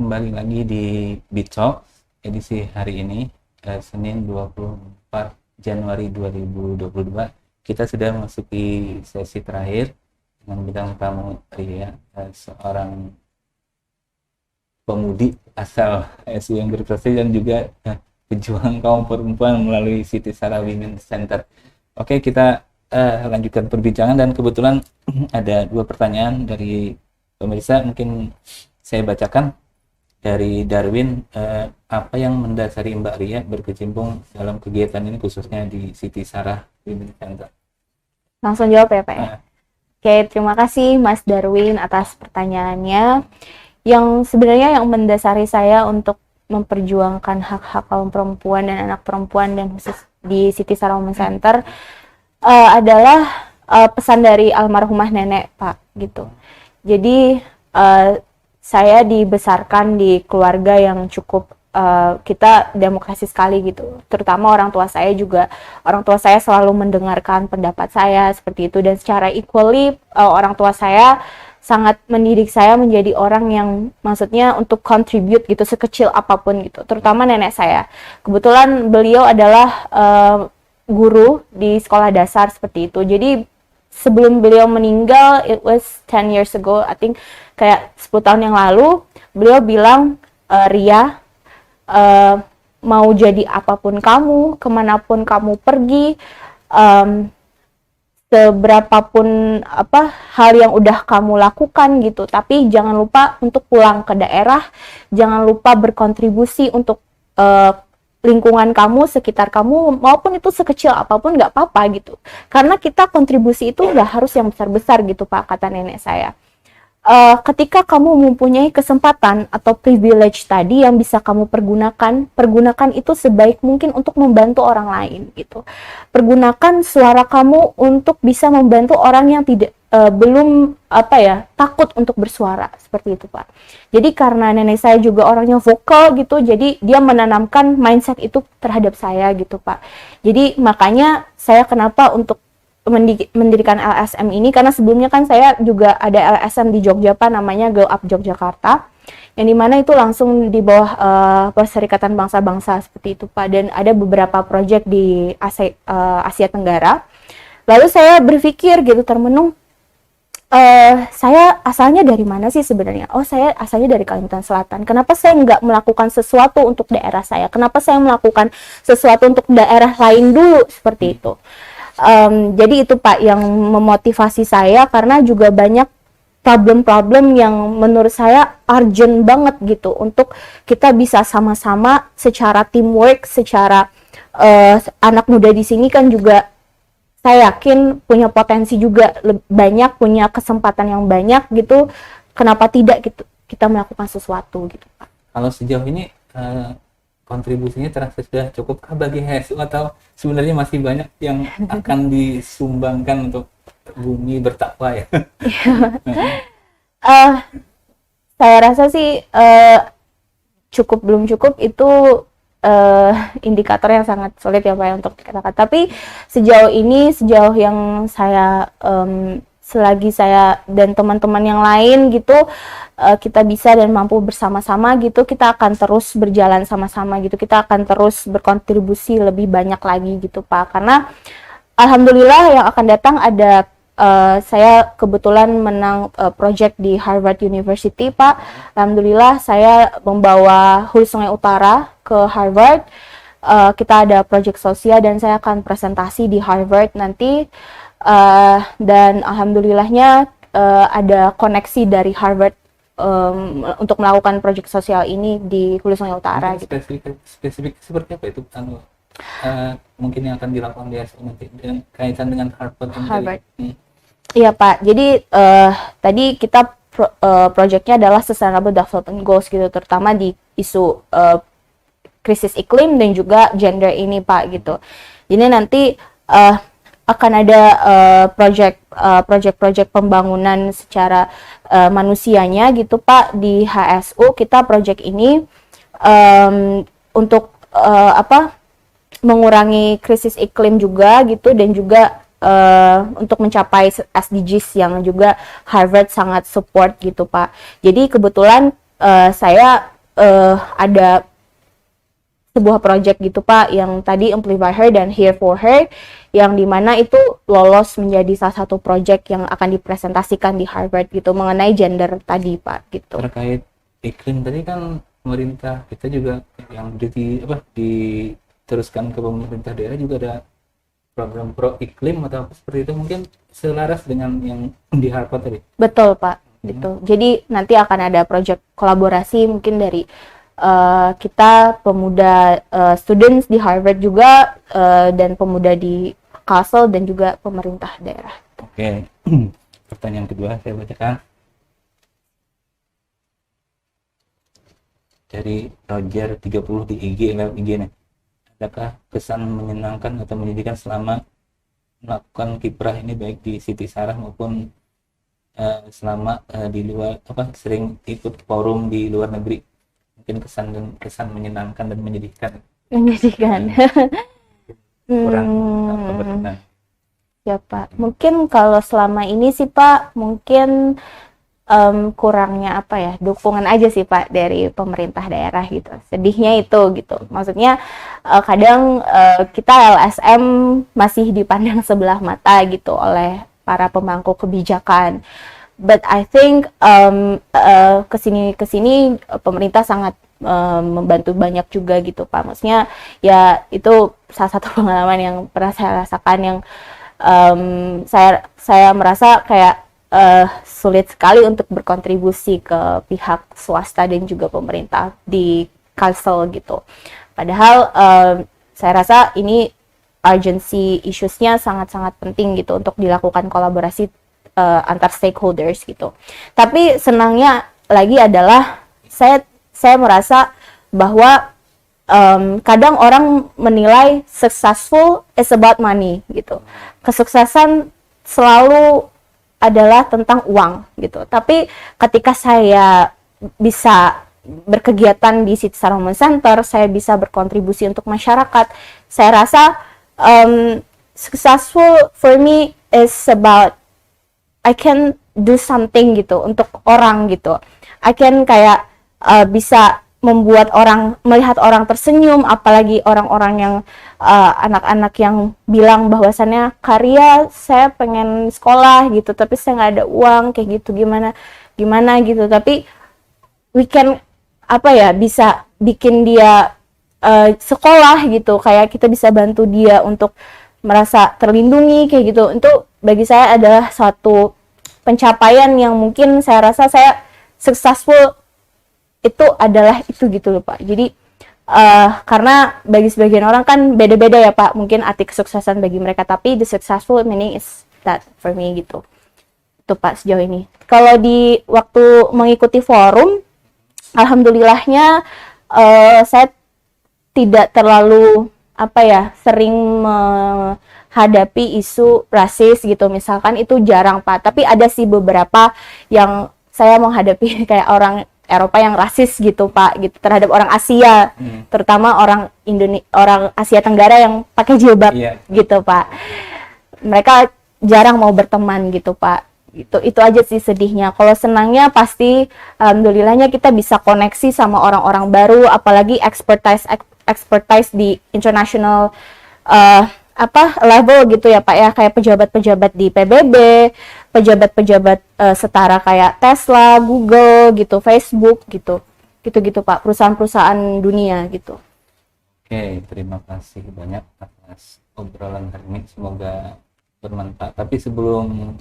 kembali lagi di Bitalk edisi hari ini, Senin 24 Januari 2022. Kita sudah memasuki sesi terakhir dengan bintang tamu Ria, seorang pemudi asal SU yang berprestasi dan juga pejuang kaum perempuan melalui Siti Sarah Women Center. Oke, kita lanjutkan perbincangan, dan kebetulan ada dua pertanyaan dari pemirsa. Mungkin saya bacakan dari Darwin. Apa yang mendasari Mbak Ria berkecimpung dalam kegiatan ini, khususnya di Siti Sarah Women Center? Langsung jawab ya Pak ya? Oke, terima kasih Mas Darwin atas pertanyaannya. Yang sebenarnya yang mendasari saya untuk memperjuangkan hak-hak kaum perempuan dan anak perempuan dan khusus di Siti Sarah Women Center adalah pesan dari almarhumah nenek Pak gitu. Jadi saya dibesarkan di keluarga yang cukup kita demokrasi sekali gitu. Terutama orang tua saya selalu mendengarkan pendapat saya seperti itu, dan secara equally orang tua saya sangat mendidik saya menjadi orang yang maksudnya untuk contribute gitu sekecil apapun gitu. Terutama nenek saya. Kebetulan beliau adalah guru di sekolah dasar seperti itu. Jadi sebelum beliau meninggal, it was 10 years ago, I think kayak 10 tahun yang lalu, beliau bilang, Ria, mau jadi apapun kamu, kemanapun kamu pergi, seberapapun hal yang udah kamu lakukan gitu, tapi jangan lupa untuk pulang ke daerah, jangan lupa berkontribusi untuk lingkungan kamu, sekitar kamu, maupun itu sekecil apapun nggak apa-apa gitu. Karena kita kontribusi itu nggak harus yang besar-besar gitu Pak, kata nenek saya. Ketika kamu mempunyai kesempatan atau privilege tadi yang bisa kamu pergunakan itu sebaik mungkin untuk membantu orang lain gitu. Pergunakan suara kamu untuk bisa membantu orang yang belum takut untuk bersuara, seperti itu Pak. Jadi karena nenek saya juga orangnya vokal gitu, jadi dia menanamkan mindset itu terhadap saya gitu Pak. Jadi makanya saya kenapa untuk mendirikan LSM ini, karena sebelumnya kan saya juga ada LSM di Jogja Pak, namanya Grow Up Yogyakarta, yang dimana itu langsung di bawah Perserikatan Bangsa-Bangsa seperti itu Pak, dan ada beberapa proyek di Asia Tenggara. Lalu saya berpikir gitu termenung, saya asalnya dari mana sih sebenarnya? Oh, saya asalnya dari Kalimantan Selatan. Kenapa saya nggak melakukan sesuatu untuk daerah saya? Kenapa saya melakukan sesuatu untuk daerah lain dulu, seperti itu? Jadi itu Pak yang memotivasi saya, karena juga banyak problem-problem yang menurut saya urgent banget gitu untuk kita bisa sama-sama secara teamwork, secara anak muda di sini kan juga saya yakin punya potensi juga banyak, punya kesempatan yang banyak gitu. Kenapa tidak gitu kita melakukan sesuatu gitu Pak? Kalau sejauh ini kontribusinya terasa sudah cukupkah bagi HSU, atau sebenarnya masih banyak yang akan disumbangkan untuk bumi bertakwa ya? Saya rasa sih cukup belum cukup itu indikator yang sangat sulit ya Pak ya untuk dikatakan. Tapi sejauh yang saya selagi saya dan teman-teman yang lain gitu kita bisa dan mampu bersama-sama gitu, kita akan terus berjalan sama-sama gitu, kita akan terus berkontribusi lebih banyak lagi gitu Pak. Karena alhamdulillah yang akan datang ada saya kebetulan menang project di Harvard University Pak. Alhamdulillah saya membawa Hulu Sungai Utara ke Harvard. Kita ada project sosial dan saya akan presentasi di Harvard nanti. Dan alhamdulillahnya ada koneksi dari Harvard untuk melakukan proyek sosial ini di Hulu Sungai Utara. Spesifik seperti apa itu? Mungkin yang akan dilakukan di SU nanti dengan kaitan dengan Harvard. Iya Pak, jadi tadi kita proyeknya adalah Sustainable Development Goals gitu, terutama di isu krisis iklim dan juga gender ini Pak gitu. Jadi nanti akan ada proyek pembangunan secara manusianya gitu Pak di HSU. Kita proyek ini untuk mengurangi krisis iklim juga gitu, dan juga untuk mencapai SDGs yang juga Harvard sangat support gitu Pak. Jadi kebetulan saya ada sebuah project gitu Pak, yang tadi Amplify Her dan Here for Her, yang dimana itu lolos menjadi salah satu project yang akan dipresentasikan di Harvard gitu, mengenai gender tadi Pak gitu. Terkait iklim tadi kan pemerintah kita juga yang diteruskan ke pemerintah daerah juga ada program pro iklim atau apa seperti itu, mungkin selaras dengan yang di Harvard tadi. Betul Pak, gitu. Jadi nanti akan ada project kolaborasi mungkin dari kita pemuda students di Harvard juga, dan pemuda di Kassel dan juga pemerintah daerah. Oke. Pertanyaan kedua saya bacakan dari Roger 30 di IG nih. Adakah kesan menyenangkan atau menyedihkan selama melakukan kiprah ini, baik di Siti Sarah maupun selama di luar, sering ikut forum di luar negeri? Mungkin kesan menyenangkan dan menyedihkan. Kurang berkenan. Ya Pak, mungkin kalau selama ini sih Pak, mungkin kurangnya dukungan aja sih Pak dari pemerintah daerah gitu. Sedihnya itu gitu. Maksudnya kadang kita LSM masih dipandang sebelah mata gitu oleh para pemangku kebijakan. But I think kesini pemerintah sangat membantu banyak juga gitu Pak. Maksudnya ya itu salah satu pengalaman yang pernah saya rasakan, yang saya merasa kayak sulit sekali untuk berkontribusi ke pihak swasta dan juga pemerintah di Kassel gitu. Padahal saya rasa ini urgency issues-nya sangat-sangat penting gitu untuk dilakukan kolaborasi antar stakeholders gitu. Tapi senangnya lagi adalah saya merasa bahwa kadang orang menilai successful is about money gitu. Kesuksesan selalu adalah tentang uang gitu. Tapi ketika saya bisa berkegiatan di Siti Sarah Women Center, saya bisa berkontribusi untuk masyarakat, saya rasa successful for me is about I can do something gitu untuk orang gitu. I can kayak bisa membuat melihat orang tersenyum, apalagi orang-orang yang anak-anak yang bilang bahwasannya karya saya pengen sekolah gitu, tapi saya nggak ada uang kayak gitu, gimana gitu. Tapi we can bisa bikin dia sekolah gitu, kayak kita bisa bantu dia untuk merasa terlindungi kayak gitu. Itu bagi saya adalah suatu pencapaian yang mungkin saya rasa saya successful itu adalah itu gitu loh Pak. Jadi karena bagi sebagian orang kan beda-beda ya Pak, mungkin arti kesuksesan bagi mereka, tapi the successful meaning is that for me gitu. Itu Pak sejauh ini. Kalau di waktu mengikuti forum, alhamdulillahnya saya tidak terlalu sering menghadapi isu rasis gitu misalkan, itu jarang Pak. Tapi ada sih beberapa yang saya menghadapi kayak orang Eropa yang rasis gitu Pak, gitu terhadap orang Asia, terutama orang Asia Tenggara yang pakai jilbab gitu Pak. Mereka jarang mau berteman gitu Pak. Itu aja sih sedihnya. Kalau senangnya pasti alhamdulillahnya kita bisa koneksi sama orang-orang baru, apalagi expertise di international level gitu ya Pak ya, kayak pejabat-pejabat di PBB, pejabat-pejabat setara kayak Tesla, Google gitu, Facebook gitu Pak, perusahaan-perusahaan dunia gitu. Oke, terima kasih banyak atas obrolan hari ini, semoga bermanfaat. Tapi sebelum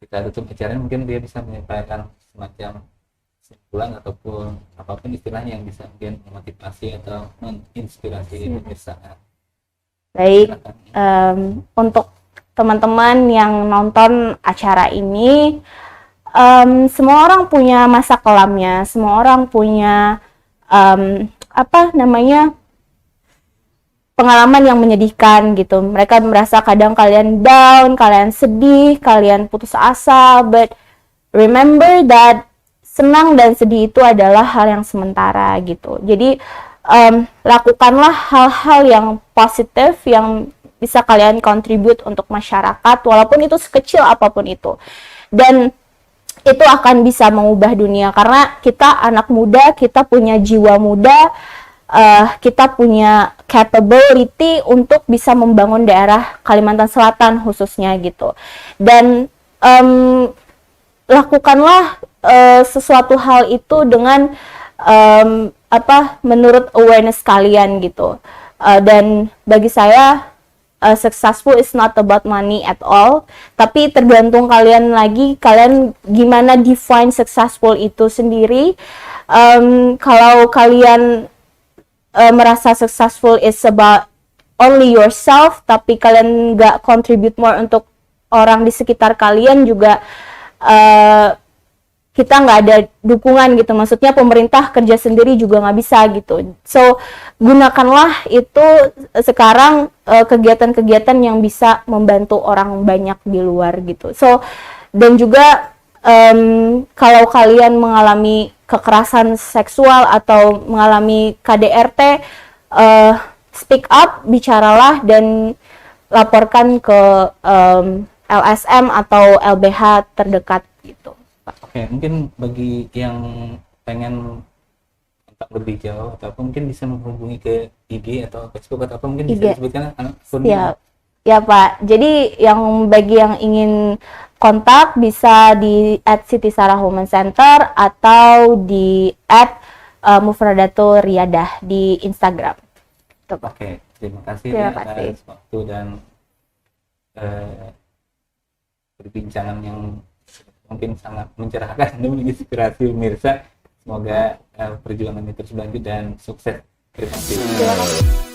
kita tutup acara, mungkin dia bisa menyampaikan semacam kesimpulan ataupun apapun istilahnya yang bisa mungkin memotivasi atau menginspirasi pemirsa. Baik, untuk teman-teman yang nonton acara ini, semua orang punya masa kelamnya, semua orang punya pengalaman yang menyedihkan gitu. Mereka merasa kadang kalian down, kalian sedih, kalian putus asa, but remember that senang dan sedih itu adalah hal yang sementara gitu. Jadi lakukanlah hal-hal yang positif yang bisa kalian contribute untuk masyarakat, walaupun itu sekecil apapun itu. Dan itu akan bisa mengubah dunia, karena kita anak muda, kita punya jiwa muda, kita punya capability untuk bisa membangun daerah Kalimantan Selatan khususnya gitu. Dan lakukanlah sesuatu hal itu dengan menurut awareness kalian gitu. Dan bagi saya successful is not about money at all, tapi tergantung kalian lagi, kalian gimana define successful itu sendiri. Kalau kalian merasa successful is about only yourself, tapi kalian nggak contribute more untuk orang di sekitar kalian juga, kita nggak ada dukungan gitu, maksudnya pemerintah kerja sendiri juga nggak bisa gitu. So gunakanlah itu sekarang kegiatan-kegiatan yang bisa membantu orang banyak di luar gitu. So dan juga kalau kalian mengalami kekerasan seksual atau mengalami KDRT, speak up, bicaralah dan laporkan ke LSM atau LBH terdekat gitu. Oke, mungkin bagi yang pengen kontak lebih jauh ataupun mungkin bisa menghubungi ke IG atau Facebook atau apa, mungkin bisa disebutkan akunnya. Ya Pak, jadi bagi yang ingin kontak bisa di @sitisarah_women_center atau di @mufradatul riyadah di Instagram. Oke, terima kasih atas waktu dan perbincangan yang mungkin sangat mencerahkan dan menginspirasi pemirsa. Semoga perjuangan ini terus lanjut dan sukses. Terima kasih.